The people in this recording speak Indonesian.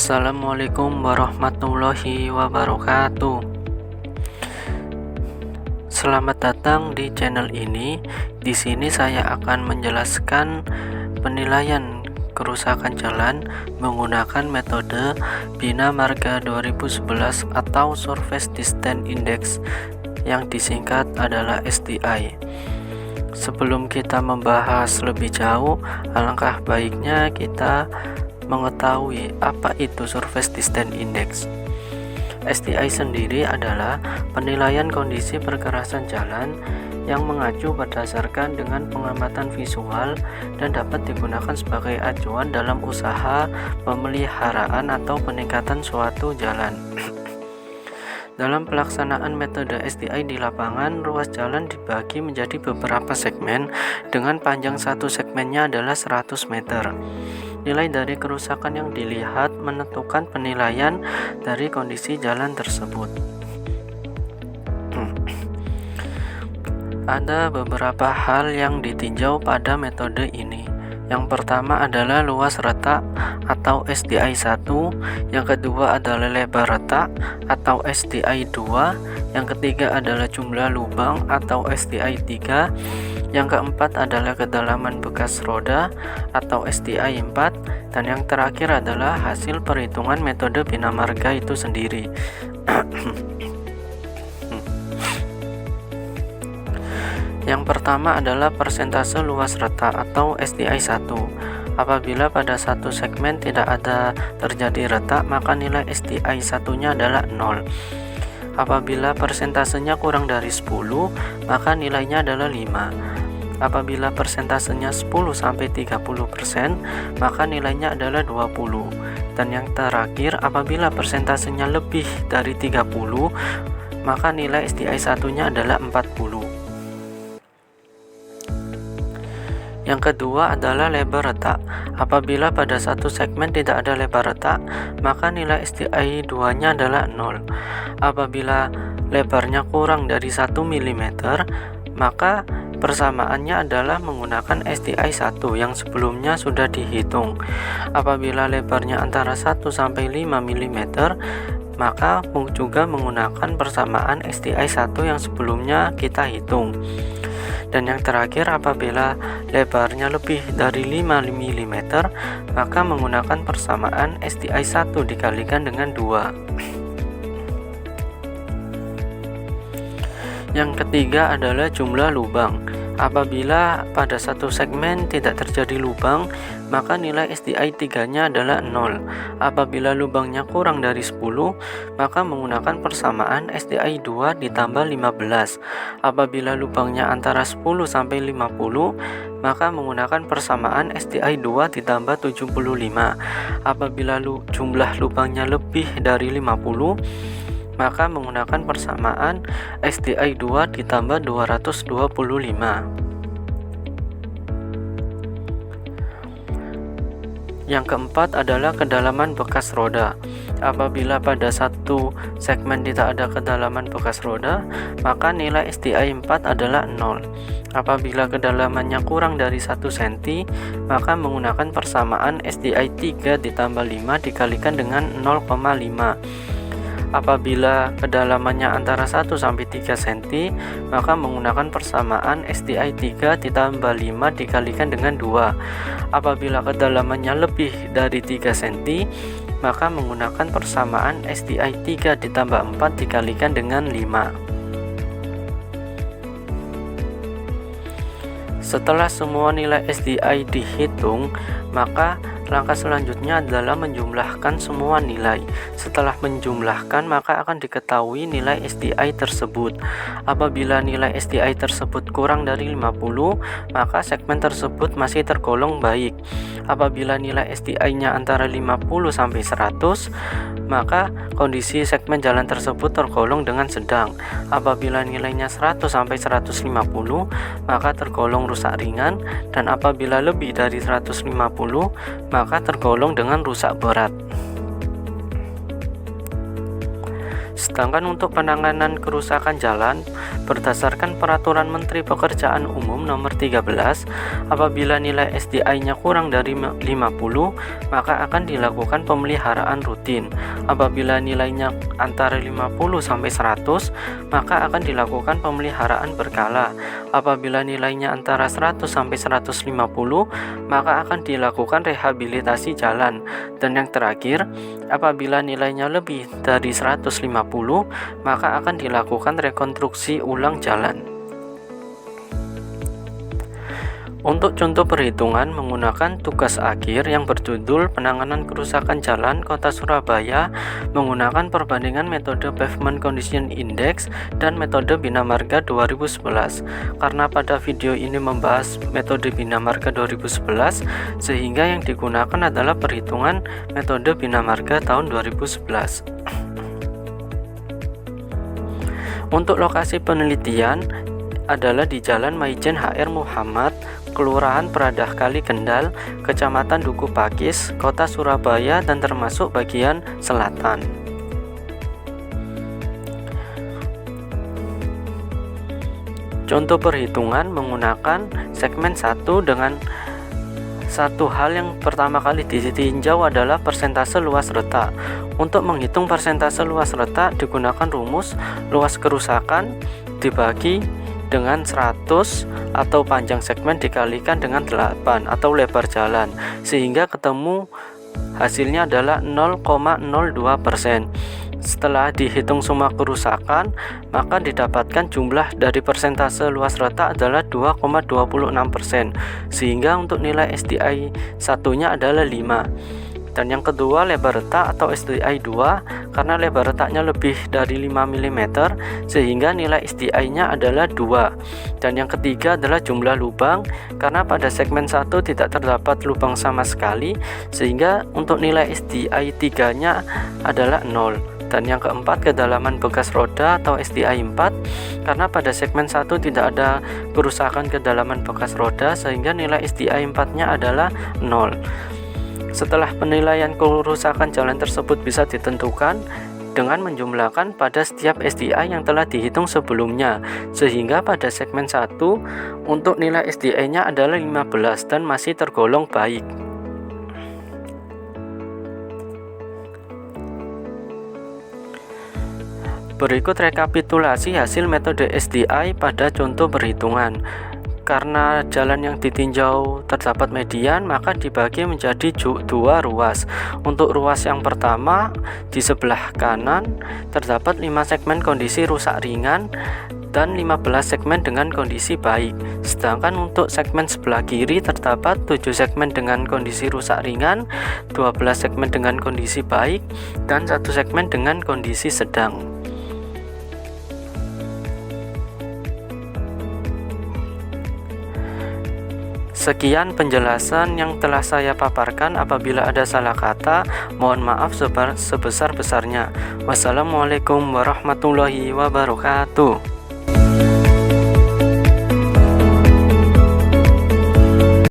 Assalamualaikum warahmatullahi wabarakatuh. Selamat datang di channel ini. Di sini saya akan menjelaskan penilaian kerusakan jalan menggunakan metode Bina Marga 2011 atau Surface Distance Index yang disingkat adalah SDI. Sebelum kita membahas lebih jauh, alangkah baiknya kita mengetahui apa itu Surface Distance Index. SDI sendiri adalah penilaian kondisi perkerasan jalan yang mengacu berdasarkan dengan pengamatan visual dan dapat digunakan sebagai acuan dalam usaha pemeliharaan atau peningkatan suatu jalan. Dalam pelaksanaan metode SDI di lapangan, ruas jalan dibagi menjadi beberapa segmen dengan panjang satu segmennya adalah 100 meter. Nilai dari kerusakan yang dilihat menentukan penilaian dari kondisi jalan tersebut. Ada beberapa hal yang ditinjau pada metode ini. Yang pertama adalah luas retak atau SDI 1, yang kedua adalah lebar retak atau SDI 2, yang ketiga adalah jumlah lubang atau SDI 3, yang keempat adalah kedalaman bekas roda atau SDI 4, dan yang terakhir adalah hasil perhitungan metode Bina Marga itu sendiri. Yang pertama adalah persentase luas retak atau SDI 1. Apabila pada satu segmen tidak ada terjadi retak, maka nilai SDI 1-nya adalah 0. Apabila persentasenya kurang dari 10, maka nilainya adalah 5. Apabila persentasenya 10-30%, maka nilainya adalah 20. Dan yang terakhir, apabila persentasenya lebih dari 30, maka nilai SDI 1-nya adalah 40. Yang kedua adalah lebar retak. Apabila pada satu segmen tidak ada lebar retak, maka nilai SDI 2-nya adalah 0. Apabila lebarnya kurang dari 1 mm, maka persamaannya adalah menggunakan SDI 1 yang sebelumnya sudah dihitung. Apabila lebarnya antara 1 sampai 5 mm, maka juga menggunakan persamaan SDI 1 yang sebelumnya kita hitung. Dan yang terakhir, apabila lebarnya lebih dari 5 mm, maka menggunakan persamaan SDI 1 dikalikan dengan 2. Yang ketiga adalah jumlah lubang. Apabila pada satu segmen tidak terjadi lubang, maka nilai SDI 3-nya adalah 0. Apabila lubangnya kurang dari 10, maka menggunakan persamaan SDI 2 ditambah 15. Apabila lubangnya antara 10 sampai 50, maka menggunakan persamaan SDI 2 ditambah 75. Apabila jumlah lubangnya lebih dari 50, maka menggunakan persamaan SDI 2 ditambah 225. Yang keempat adalah kedalaman bekas roda. Apabila pada satu segmen tidak ada kedalaman bekas roda, maka nilai SDI 4 adalah 0. Apabila kedalamannya kurang dari 1 cm, maka menggunakan persamaan SDI 3 ditambah 5 dikalikan dengan 0,5. Apabila kedalamannya antara 1 sampai 3 cm, maka menggunakan persamaan SDI 3 ditambah 5 dikalikan dengan 2. Apabila kedalamannya lebih dari 3 cm, maka menggunakan persamaan SDI 3 ditambah 4 dikalikan dengan 5. Setelah semua nilai SDI dihitung, maka langkah selanjutnya adalah menjumlahkan semua nilai. Setelah menjumlahkan, maka akan diketahui nilai SDI tersebut. Apabila nilai SDI tersebut kurang dari 50, maka segmen tersebut masih tergolong baik. Apabila nilai SDI-nya antara 50 sampai 100, maka kondisi segmen jalan tersebut tergolong dengan sedang. Apabila nilainya 100 sampai 150, maka tergolong rusak ringan, dan apabila lebih dari 150, maka tergolong dengan rusak berat. Sedangkan untuk penanganan kerusakan jalan, berdasarkan Peraturan Menteri Pekerjaan Umum Nomor 13, apabila nilai SDI-nya kurang dari 50, maka akan dilakukan pemeliharaan rutin. Apabila nilainya antara 50 sampai 100, maka akan dilakukan pemeliharaan berkala. Apabila nilainya antara 100 sampai 150, maka akan dilakukan rehabilitasi jalan. Dan yang terakhir, apabila nilainya lebih dari 150, maka akan dilakukan rekonstruksi ulang jalan. Untuk contoh perhitungan menggunakan tugas akhir yang berjudul Penanganan Kerusakan Jalan Kota Surabaya menggunakan perbandingan metode Pavement Condition Index dan metode Bina Marga 2011. Karena pada video ini membahas metode Bina Marga 2011, sehingga yang digunakan adalah perhitungan metode Bina Marga tahun 2011. Untuk lokasi penelitian adalah di Jalan Maijen HR Muhammad, Kelurahan Peradah Kali Kendal, Kecamatan Duku Pakis, Kota Surabaya, dan termasuk bagian selatan. Contoh perhitungan menggunakan segmen 1 dengan satu hal yang pertama kali ditinjau adalah persentase luas retak. Untuk menghitung persentase luas retak digunakan rumus luas kerusakan dibagi dengan 100 atau panjang segmen dikalikan dengan 8 atau lebar jalan, sehingga ketemu hasilnya adalah 0,02%. Setelah dihitung semua kerusakan, maka didapatkan jumlah dari persentase luas retak adalah 2,26%, sehingga untuk nilai SDI satunya adalah 5. Dan yang kedua, lebar retak atau SDI 2, karena lebar retaknya lebih dari 5 mm, sehingga nilai SDI-nya adalah 2. Dan yang ketiga adalah jumlah lubang, karena pada segmen 1 tidak terdapat lubang sama sekali, sehingga untuk nilai SDI 3-nya adalah 0. Dan yang keempat, kedalaman bekas roda atau SDI 4, karena pada segmen 1 tidak ada kerusakan kedalaman bekas roda, sehingga nilai SDI 4-nya adalah 0. Setelah penilaian kerusakan jalan tersebut bisa ditentukan dengan menjumlahkan pada setiap SDI yang telah dihitung sebelumnya, sehingga pada segmen 1 untuk nilai SDI-nya adalah 15 dan masih tergolong baik. Berikut rekapitulasi hasil metode SDI pada contoh perhitungan. Karena jalan yang ditinjau terdapat median, maka dibagi menjadi 2 ruas. Untuk ruas yang pertama, di sebelah kanan terdapat 5 segmen kondisi rusak ringan dan 15 segmen dengan kondisi baik. Sedangkan untuk segmen sebelah kiri terdapat 7 segmen dengan kondisi rusak ringan, 12 segmen dengan kondisi baik, dan 1 segmen dengan kondisi sedang. Sekian penjelasan yang telah saya paparkan. Apabila ada salah kata, mohon maaf sebesar-besarnya. Wassalamualaikum warahmatullahi wabarakatuh.